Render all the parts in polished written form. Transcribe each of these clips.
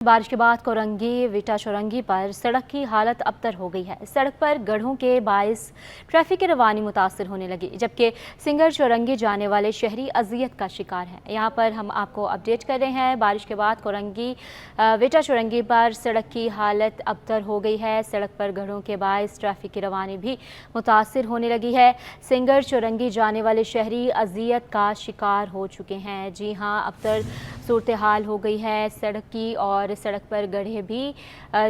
बारिश के बाद कोरंगी विटा चौरंगी पर सड़क की हालत अबतर हो गई है। सड़क पर गड्ढों के बायस ट्रैफिक की रवानी मुतासर होने लगी, जबकि सिंगर चौरंगी जाने वाले शहरी अजियत का शिकार हैं। यहाँ पर हम आपको अपडेट कर रहे हैं। बारिश के बाद कोरंगी विटा चौरंगी पर सड़क की हालत अबतर हो गई है। सड़क पर गड्ढों के बायस ट्रैफिक की रवानी भी मुतासर होने लगी है। सिंगर चौरंगी जाने वाले शहरी अजियत का शिकार हो चुके हैं। जी हाँ, अबतर सूरत हाल हो गई है सड़क की, और सड़क पर गड्ढे भी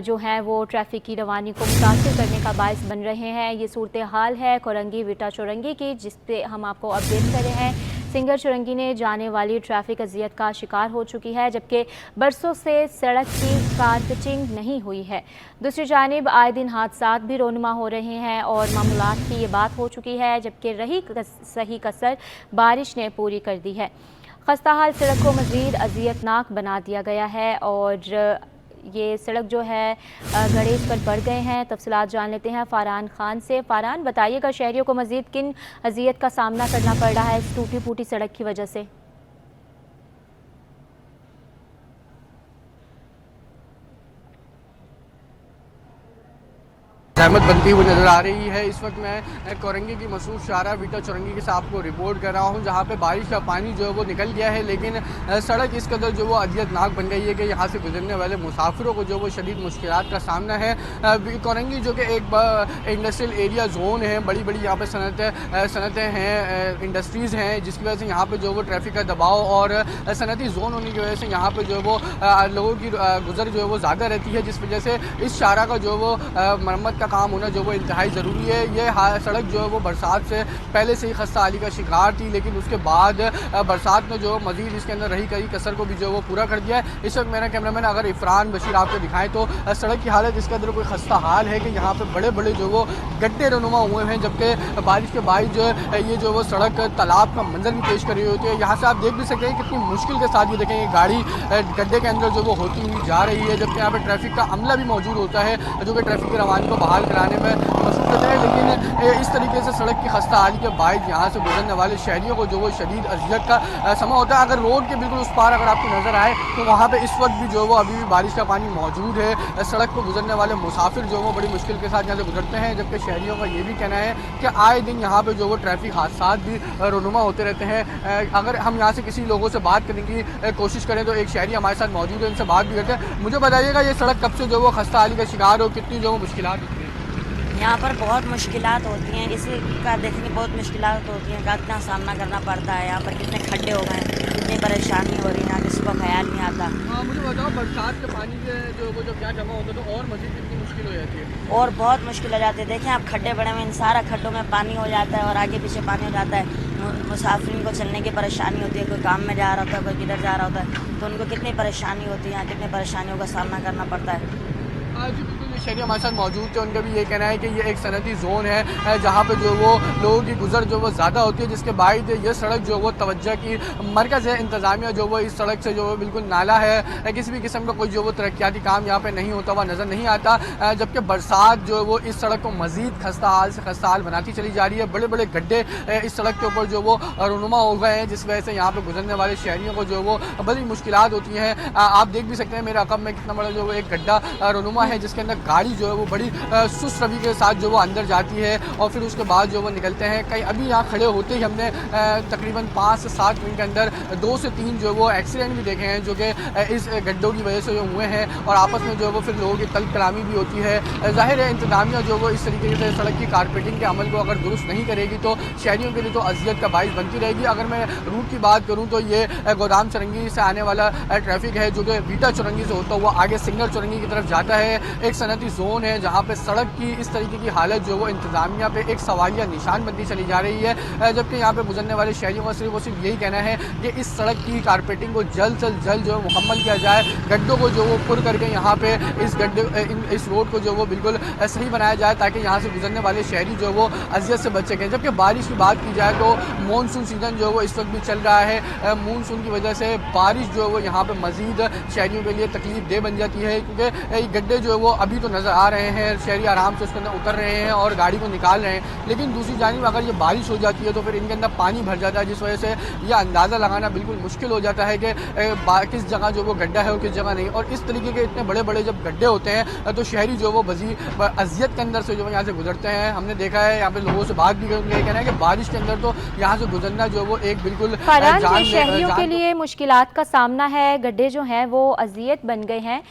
जो हैं वो ट्रैफिक की रवानी को मुतासर करने का बायस बन रहे हैं। ये सूरत हाल है कोरंगी विटा चौरंगी की, जिस पे हम आपको अपडेट कर रहे हैं। सिंगर चौरंगी ने जाने वाली ट्रैफिक अजियत का शिकार हो चुकी है, जबकि बरसों से सड़क की कारपेटिंग नहीं हुई है। दूसरी जानिब आए दिन हादसा भी रोनुमा हो रहे हैं और मामूलात की ये बात हो चुकी है, जबकि रही सही कसर बारिश ने पूरी कर दी है। खस्ता हाल सड़क को मज़ीद अजियतनाक बना दिया गया है और ये सड़क जो है गड्ढे इस पर बढ़ गए हैं। तफसीलात जान लेते हैं फ़ारहान खान से। फ़ारहान, बताइएगा शहरियों को मज़ीद किन अजियत का सामना करना पड़ रहा है इस टूटी फूटी सड़क की वजह से? जहमत बनती हुई नज़र आ रही है। इस वक्त मैं कोरंगी की मशहूर शाहरा विटा चौरंगी के साथ आपको रिपोर्ट कर रहा हूँ, जहाँ पे बारिश का पानी जो है वो निकल गया है, लेकिन सड़क इस कदर जो वो अजियतनाक बन गई है कि यहाँ से गुजरने वाले मुसाफिरों को जो वो शदीद मुश्किलात का सामना है। कोरंगी जो कि एक इंडस्ट्रियल एरिया जोन है, बड़ी बड़ी यहाँ पर सनतें हैं, इंडस्ट्रीज़ हैं, जिसकी वजह से यहाँ पर जो वो ट्रैफिक का दबाव और सनती जोन होने की वजह से यहाँ पर जो वो लोगों की गुजर जो है वो ज़्यादा रहती है, जिस वजह से इस शाहरा का जो वो मरम्मत का काम होना जो वो इंतहाई ज़रूरी है। ये सड़क जो है वो बरसात से पहले से ही खस्ता हाली का शिकार थी, लेकिन उसके बाद बरसात ने जो मज़ीद इसके अंदर रही कई कसर को भी जो वो पूरा कर दिया है। इस वक्त मेरा कैमरामैन अगर इफ़रान बशीर आपको दिखाएं तो सड़क की हालत इसके अंदर कोई खस्ता हाल है कि यहाँ पर बड़े बड़े जो वो गड्ढे रनुमा हुए हैं, जबकि बारिश के बाद जो है ये जो वो सड़क तालाब का मंजर भी पेश कर रही होती है। यहाँ से आप देख भी सकते हैं कितनी मुश्किल के साथ ये देखें ये गाड़ी गड्ढे के अंदर जो वो होती हुई जा रही है, जबकि यहाँ पर ट्रैफिक का अमला भी मौजूद होता है जो कि ट्रैफिक की रवानी को बहाल कराने में मसरूफ़ रहते हैं। लेकिन इस तरीके से सड़क की खस्ता हाली के बाद यहाँ से गुजरने वाले शहरियों को जो वो शदीद अजियत का समा होता है। अगर रोड के बिल्कुल उस पार अगर आपको नज़र आए तो वहाँ पे इस वक्त भी जो वो अभी भी बारिश का पानी मौजूद है। सड़क को गुजरने वाले मुसाफिर जो वो बड़ी मुश्किल के साथ यहाँ से गुजरते हैं, जबकि शहरियों का ये भी कहना है कि आए दिन यहाँ पर जो वो ट्रैफिक हादसा भी रोनुमा होते रहते हैं। अगर हम यहाँ से किसी लोगों से बात करने की कोशिश करें तो एक शहरी हमारे साथ मौजूद है, उनसे बात भी करते हैं। मुझे बताइएगा ये सड़क कब से जो वो खस्ता हाली का शिकार हो, कितनी जो वो मुश्किलात होती है? यहाँ पर बहुत मुश्किलात होती हैं, इसी का देखने की बहुत मुश्किलात होती हैं, कितना सामना करना पड़ता है। यहाँ पर कितने खड्डे हो गए, कितनी परेशानी हो रही है, यहाँ किसी को ख्याल नहीं आता। हाँ, मुझे बताओ बरसात के पानी से जो वो जब यहाँ जमा होता है तो और मज़ीद कितनी मुश्किल हो जाती है? और बहुत मुश्किल हो जाती है। देखें आप खड्डे बड़े में इन सारा खड्डों में पानी हो जाता है और आगे पीछे पानी हो जाता है। मुसाफिर को चलने की परेशानी होती है, कोई काम में जा रहा होता है, कोई किधर जा रहा होता है, तो उनको कितनी परेशानी होती है, यहाँ कितनी परेशानियों का सामना करना पड़ता है। जी बिल्कुल, शहरी हमारे साथ मौजूद थे, उनका भी ये कहना है कि ये एक सनती जोन है जहाँ पे जो वो लोगों की गुजर जो वो ज़्यादा होती है, जिसके बाद ये सड़क जो वो तवज्जो की मरकज़ है। इंतज़ामिया जो वो इस सड़क से जो वो बिल्कुल नाला है, किसी भी किस्म का कोई जो वो तरक्याती काम यहाँ पे नहीं होता हुआ नज़र नहीं आता, जबकि बरसात जो वो इस सड़क को मज़ीद खस्ता हाल से खस्ता हाल बनाती चली जा रही है। बड़े बड़े गड्ढे इस सड़क के ऊपर जो वो रुनुमा हो गए हैं, जिस वजह से यहाँ पर गुजरने वाले शहरियों को जो वो बड़ी मुश्किलात होती हैं। आप देख भी सकते हैं मेरे अकब में कितना बड़ा जो वो एक गड्ढा रुनुमा है, जिसके अंदर गाड़ी जो है वो बड़ी सुस्त रवि के साथ जो वो अंदर जाती है और फिर उसके बाद जो वो निकलते हैं। कहीं अभी यहाँ खड़े होते ही हमने तकरीबन 5 से 7 मिनट के अंदर 2 से 3 जो वो एक्सीडेंट भी देखे हैं, जो कि इस गड्ढों की वजह से जो हुए हैं, और आपस में जो वो फिर लोगों की तलब कलामी भी होती है। ज़ाहिर है इंतज़ामिया जो वो इस तरीके से सड़क की कारपेटिंग के अमल को अगर दुरुस्त नहीं करेगी तो शहरियों के लिए तो अजियत का बाइस बनती रहेगी। अगर मैं रूट की बात करूँ तो ये गोदाम चौरंगी से आने वाला ट्रैफिक है, जो कि विटा चौरंगी से होता हुआ आगे सिंगर चौरंगी की तरफ जाता है। एक सनती जोन है जहाँ पे सड़क की इस तरीके की हालत जो वो इंतज़ामिया पे एक सवालिया निशान बनती चली जा रही है, जबकि यहाँ पे गुजरने वाले शहरियों का सिर्फ यही कहना है कि इस सड़क की कारपेटिंग को जल्द से जल्द जो है मुकम्मल किया जाए। गड्ढों को जो वो पुर करके यहाँ पे इस रोड को जो वो बिल्कुल सही बनाया जाए, ताकि यहाँ से गुजरने वाले शहरी जो वो अजियत से बच सकें। जबकि बारिश की बात की जाए तो मानसून सीज़न जो वो इस वक्त भी चल रहा है। मानसून की वजह से बारिश जो है वो यहाँ पर मज़ीद शहरियों के लिए तकलीफ दे बन जाती है, क्योंकि गड्ढे जो है वो अभी तो नज़र आ रहे हैं, शहरी आराम से उसके अंदर उतर रहे हैं और गाड़ी को निकाल रहे हैं, लेकिन दूसरी जानिब अगर ये बारिश हो जाती है तो फिर इनके अंदर पानी भर जाता है, जिस वजह से यह अंदाज़ा लगाना बिल्कुल मुश्किल हो जाता है कि किस जगह जो वो गड्ढा है और किस जगह नहीं। और इस तरीके के इतने बड़े बड़े जब गड्ढे होते हैं तो शहरी जो वो अजियत के अंदर से जो यहाँ से गुजरते हैं। हमने देखा है, यहाँ पे लोगों से बात भी कहना है कि बारिश के अंदर तो यहाँ से गुजरना जो वो एक बिल्कुल फरहान, शहरियों के लिए मुश्किलात का सामना है, गड्ढे जो हैं वो अजियत बन गए हैं।